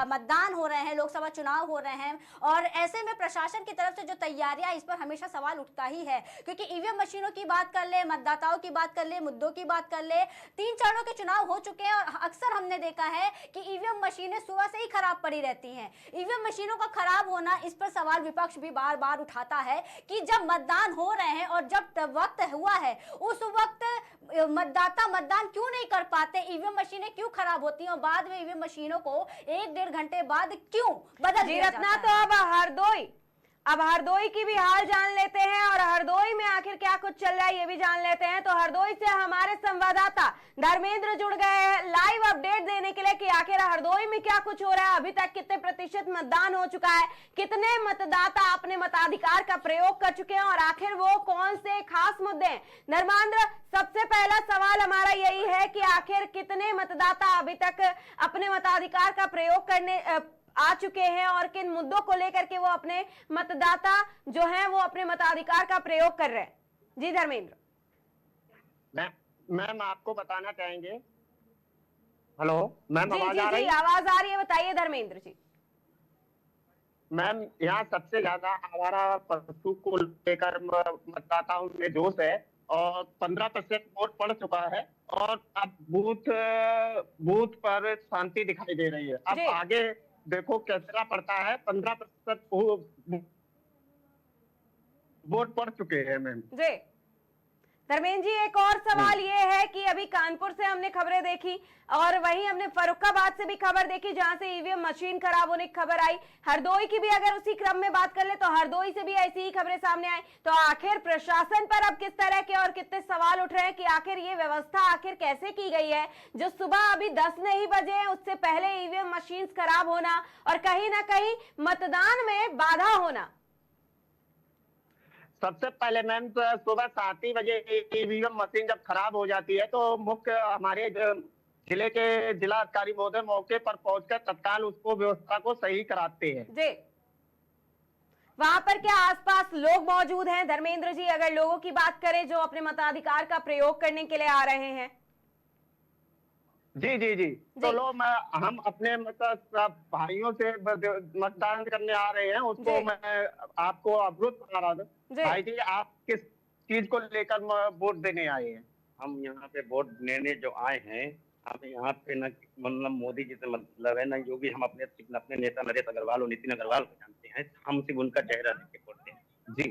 मतदान हो रहे हैं, लोकसभा चुनाव हो रहे हैं, और ऐसे में प्रशासन की तरफ से जो तैयारियां, इस पर हमेशा सवाल उठता ही है। क्योंकि ईवीएम मशीनों की बात कर ले, मतदाताओं की बात कर ले, मुद्दों की बात कर ले, 3 चरणों के चुनाव हो चुके हैं और अक्सर हमने देखा है कि ईवीएम मशीनें सुबह से ही खराब पड़ी रहती हैं। ईवीएम मशीनों का खराब होना, इस पर सवाल विपक्ष भी बार बार उठाता है कि जब मतदान हो रहे हैं और जब वक्त हुआ है उस वक्त मतदाता मतदान क्यों नहीं कर पाते, ईवीएम मशीनें क्यों खराब होती हैं और बाद में ईवीएम मशीनों को 1-1.5 घंटे बाद क्यों बदल दिया जाता है। तो अब हरदोई की भी हाल जान लेते हैं और हरदोई में आखिर क्या कुछ चल रहा है ये भी जान लेते हैं। तो हरदोई से हमारे संवाददाता धर्मेंद्र जुड़ गए हैं लाइव अपडेट देने के लिए कि आखिर हरदोई में क्या कुछ हो रहा है, अभी तक कितने प्रतिशत मतदान हो चुका है, कितने मतदाता अपने मताधिकार का प्रयोग कर चुके हैं और आखिर वो कौन से खास मुद्दे हैं। धर्मेंद्र, सबसे पहला सवाल हमारा यही है कि आखिर कितने मतदाता अभी तक अपने मताधिकार का प्रयोग करने आ चुके हैं और किन मुद्दों को लेकर के वो अपने मतदाता जो हैं वो अपने मताधिकार का प्रयोग कर रहे हैं। जी धर्मेंद्र। मैम आपको बताना चाहेंगे। हेलो मैम, आवाज आ रही है? आवाज आ रही है, बताइए धर्मेंद्र जी। मैम यहाँ सबसे ज्यादा आवारा पशु को लेकर मतदाताओं में जोश है और 15% वोट पड़ चुका है और अब बूथ पर शांति दिखाई दे रही है। अब आगे देखो कैसा पड़ता है। 15% वोट पड़ चुके हैं मैम। जी धर्मेंद्र जी, एक और सवाल ये है कि अभी कानपुर से हमने खबरें देखी और वहीं हमने फर्रुखाबाद से भी खबर देखी जहां से ईवीएम मशीन खराब होने की खबर आई। हरदोई की भी अगर उसी क्रम में बात कर ले तो हरदोई से भी ऐसी ही खबरें सामने आई। तो आखिर प्रशासन पर अब किस तरह के और कितने सवाल उठ रहे हैं कि आखिर ये व्यवस्था आखिर कैसे की गई है जो सुबह अभी 10 नहीं बजे हैं उससे पहले ईवीएम मशीन खराब होना और कहीं ना कहीं मतदान में बाधा होना। सबसे पहले मैम तो सुबह 7 ही बजे ईवीएम मशीन जब खराब हो जाती है तो मुख्य हमारे जिले के जिला अधिकारी महोदय मौके पर पहुंचकर तत्काल उसको व्यवस्था को सही कराते हैं। जी, वहां पर क्या आसपास लोग मौजूद हैं धर्मेंद्र जी, अगर लोगों की बात करें जो अपने मताधिकार का प्रयोग करने के लिए आ रहे हैं? जी जी जी, तो लो हम अपने मतलब भाइयों से मतदान करने आ रहे हैं उसको मैं आपको अवगत करा रहा था। भाई जी, आप किस चीज को लेकर वोट देने आए हैं? हम यहाँ पे वोट देने जो आए हैं, हमें यहाँ पे न मतलब मोदी जी से मतलब है न योगी, हम अपने नेता नरेश अग्रवाल और नितिन अग्रवाल को जानते हैं, हम सिर्फ उनका चेहरा देख के वोट दें। जी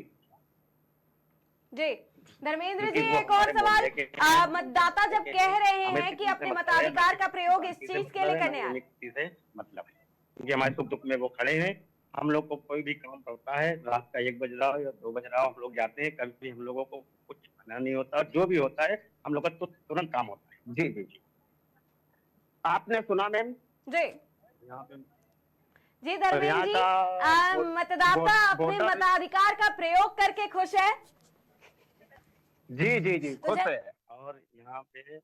जी धर्मेंद्र जी, एक और सवाल, मतदाता जब कह रहे हैं कि अपने मताधिकार का प्रयोग इस चीज के लिए करने आए, मतलब है क्योंकि हमारे सुख दुख में वो खड़े हैं। हम लोग को कोई भी काम पड़ता है, रात का 1 बज रहा हो या 2 बज रहा हो, हम लोग जाते हैं, कभी हम लोगों को कुछ खाना नहीं होता, जो भी होता है हम लोग का तुरंत काम होता है। जी जी जी, आपने सुना मैम? जी यहाँ पे जी धर्मेंद्र जी, मतदाता अपने मताधिकार का प्रयोग करके खुश है? जी जी जी, खुश है। और यहाँ पे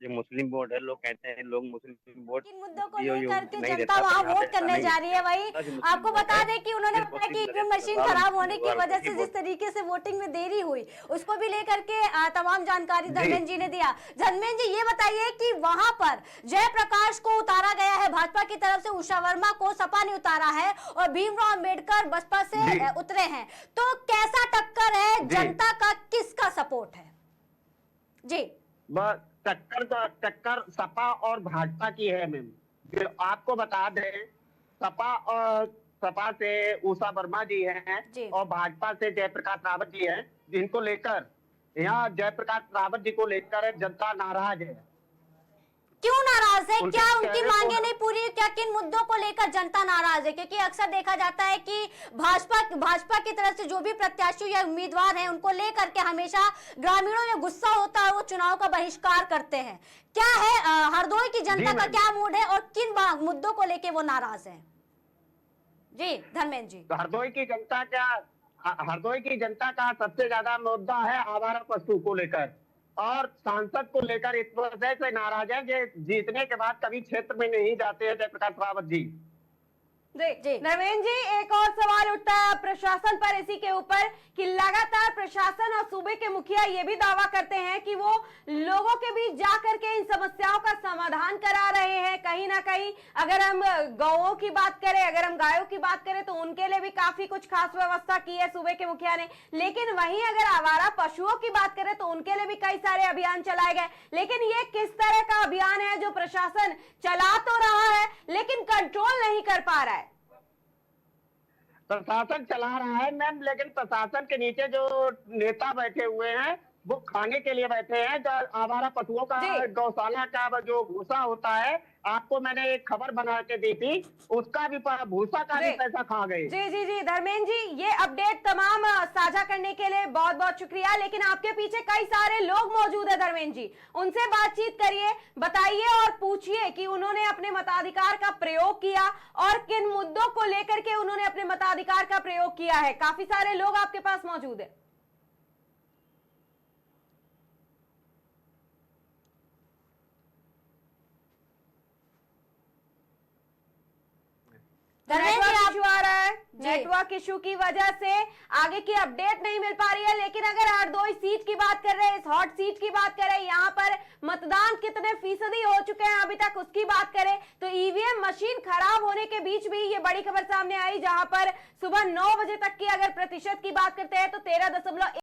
जो मुस्लिम वोट है, लोग कहते हैं लोग मुस्लिम वोट, किन मुद्दों को लेकर के जनता वहाँ वोट करने जा रही है। वही आपको बता दें कि उन्होंने बताया कि ईवीएम मशीन खराब होने की वजह से जिस तरीके से वोटिंग में देरी हुई उसको भी लेकर के तमाम जानकारी धर्मेंद्र जी ने दिया। धर्मेंद्र जी, ये बताइए कि वहां पर जयप्रकाश को उतारा गया है भाजपा की तरफ से, उषा वर्मा को सपा ने उतारा है और भीमराव अम्बेडकर बसपा से उतरे हैं, तो कैसा टक्कर है, जनता का किसका सपोर्ट है? जी, टक्कर सपा और भाजपा की है मैम। आपको बता दें, सपा से उषा वर्मा जी हैं और भाजपा से जयप्रकाश रावत जी हैं, जिनको लेकर यहाँ जयप्रकाश रावत जी को लेकर जनता नाराज है। क्यों नाराज है? क्या उनकी मांगे नहीं पूरी? क्या किन मुद्दों को लेकर जनता नाराज है? क्योंकि अक्सर देखा जाता है कि भाजपा की तरफ से जो भी प्रत्याशी या उम्मीदवार हैं उनको लेकर के हमेशा ग्रामीणों में गुस्सा होता है, वो चुनाव का बहिष्कार करते हैं। क्या है हरदोई की जनता का क्या मूड है और किन मुद्दों को लेकर वो नाराज है? जी धर्मेंद्र जी, हरदोई की जनता का सबसे ज्यादा मुद्दा है आवारा पशु को लेकर और सांसद को लेकर इस वजह से नाराज है कि जीतने के बाद कभी क्षेत्र में नहीं जाते हैं जयप्रकाश रावत जी। जी। धर्मेंद्र जी, एक और सवाल उठता है प्रशासन पर इसी के ऊपर कि लगातार प्रशासन और सूबे के मुखिया ये भी दावा करते हैं कि वो लोगों के बीच जाकर के इन समस्याओं का समाधान करा रहे हैं। कहीं ना कहीं अगर हम गौओं की बात करें, अगर हम गायों की बात करें तो उनके लिए भी काफी कुछ खास व्यवस्था की है सूबे के मुखिया ने, लेकिन वहीं अगर आवारा पशुओं की बात करें तो उनके लिए भी कई सारे अभियान चलाए गए। लेकिन ये किस तरह का अभियान है जो प्रशासन चला तो रहा है लेकिन कंट्रोल नहीं कर पा रहा है? प्रशासन चला रहा है मैम, लेकिन प्रशासन के नीचे जो नेता बैठे हुए हैं वो खाने के लिए बैठे हैं। जो आवारा पशुओं का जी। गौशाला का जो भूसा होता है, आपको मैंने एक खबर बना के दी थी, उसका भी भूसा का भी जी। पैसा खा गए। जी जी जी धर्मेंद्र जी, ये अपडेट तमाम साझा करने के लिए बहुत बहुत शुक्रिया। लेकिन आपके पीछे कई सारे लोग मौजूद है धर्मेंद्र जी, उनसे बातचीत करिए, बताइए और पूछिए कि उन्होंने अपने मताधिकार का प्रयोग किया और किन मुद्दों को लेकर के उन्होंने अपने मताधिकार का प्रयोग किया है। काफी सारे लोग आपके पास मौजूद है। नेटवर्क इशू आ रहा है, नेटवर्क इशू की वजह से आगे की अपडेट नहीं मिल पा रही है। लेकिन अगर हरदोई सीट की बात कर रहे हैं, इस हॉट सीट की बात करें, यहाँ पर मतदान कितने फीसदी हो चुके हैं अभी तक उसकी बात करें तो ईवीएम मशीन खराब होने के बीच भी ये बड़ी खबर सामने आई, जहां पर सुबह 9 बजे तक की अगर प्रतिशत की बात करते हैं तो 13.1